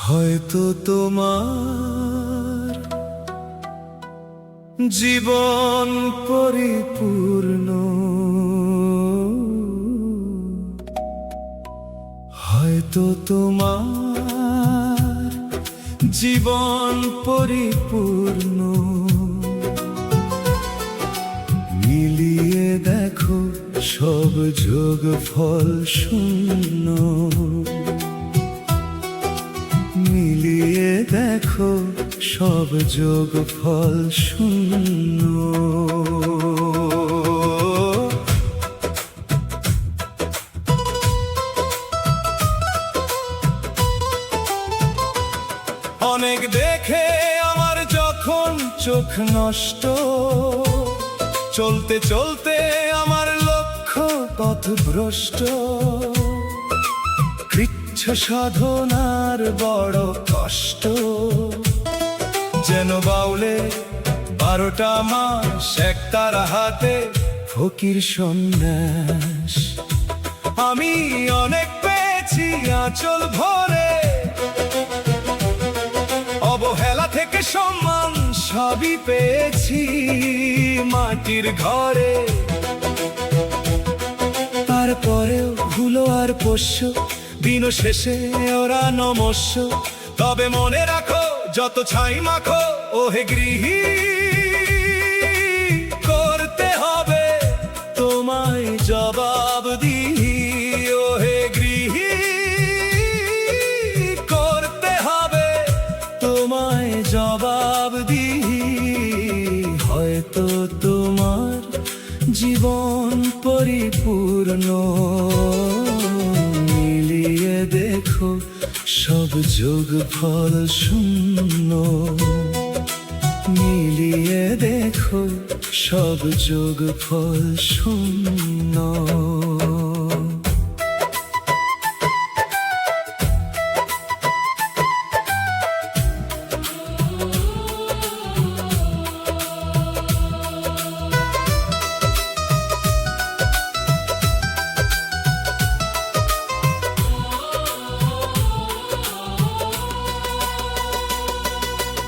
হয়তো তোমার জীবন পরিপূর্ণ, হয়তো তোমার জীবন পরিপূর্ণ। মিলিয়ে দেখো সব যোগফল শূন্য, মিলিয়ে দেখো সব যোগফল শূন্য। অনেক দেখে আমার যখন চোখ নষ্ট, চলতে চলতে আমার লক্ষ্য পথভ্রষ্ট। কৃচ্ছ সাধনার বড় কষ্ট, যেন বাউলে 12টা মাস একতারা হাতে ফকির সন্ন্যাস। আমি অনেক পেয়েছি আঁচল ভরে, অবহেলা থেকে সম্মান সবই পেয়েছি মাটির ঘরে। তারপরেও ভুলো আর পোষ্য, দিন শেষে ওরা নমস্য। তবে মনে রাখো যত ছাই মাখো ওহে গৃহী, করতে হবে তোমায় জবাবদিহি। ওহে গৃহী, করতে হবে তোমায় জবাবদিহি। হয়তো তোমার জীবন পরিপূর্ণ, মিলিয়ে দেখো সব যোগফল শূন্য, মিলিয়ে দেখো সব যোগফল শূন্য।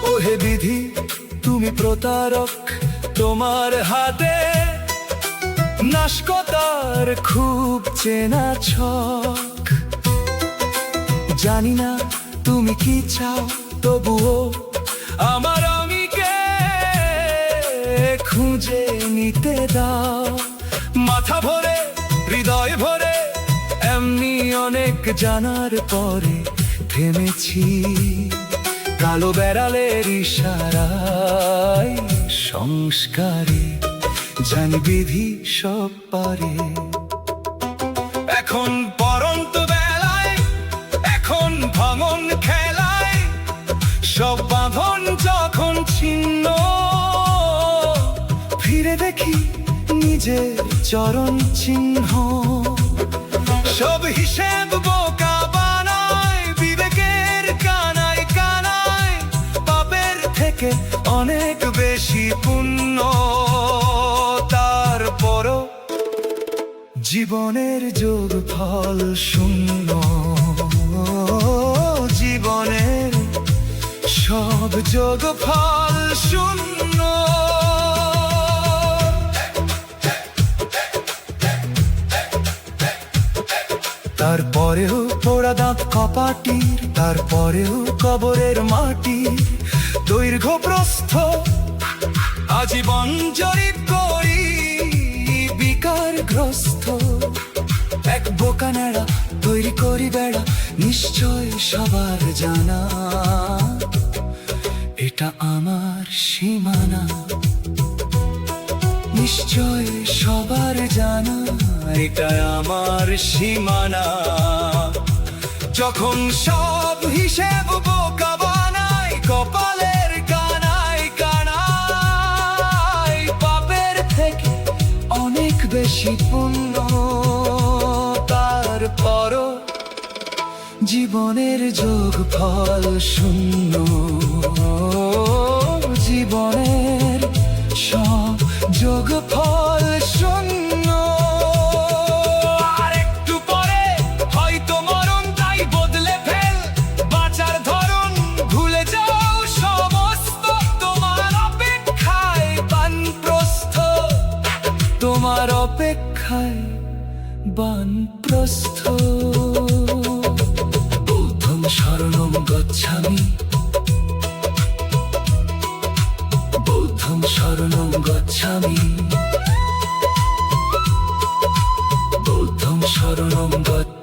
ওহে বিধি তুমি প্রতারক, তোমার হাতে নাশকতার খুব চেনা ছক। জানি না তুমি কি চাও, তবুও আমার আমিকে খুঁজে নিতে দাও। মাথা ভরে হৃদয় ভরে এমনি অনেক জানার পরে থেমেছি। কালো বেড়ালের ইশারায় সংস্কারে জানি বিধি সব পারে। এখন পরন্ত বেলায়, এখন ভাঙন খেলায়, সব বাঁধন যখন ছিন্ন, ফিরে দেখি নিজের চরণ চিহ্ন। সব হিসেব বোকা বানায়, বিবেকের কানায় কানায়, পাপের থেকে অনেক বেশি পুণ্য। তারপরও জীবনের যোগফল শূন্য, জীবনের সব যোগফল শূন্য। তারপরেও পোড়া দাঁত কপাটির, তারপরেও কবরের মাটি। দৈর্ঘ্য প্রস্থ আজীবন জরিপ করি বিকারগ্রস্ত। এক বোকা নেড়া তৈরি করি বেড়া, নিশ্চয় সবার জানা এটা আমার সীমানা। নিশ্চয় সবার জানা এটা আমার সীমানা। যখন সব হিসেব বোকা বানাই, কপালের কানায় কানায়, পাপের থেকে অনেক বেশি পুণ্য। তারপরও জীবনের যোগফল শূন্য, জীবনের সব যোগফল শূন্য। আর একটু গৃহস্থ বুদ্ধং শরণং গচ্ছামি বুদ্ধং শরণং গচ্ছামি বুদ্ধং শরণং গচ্ছামি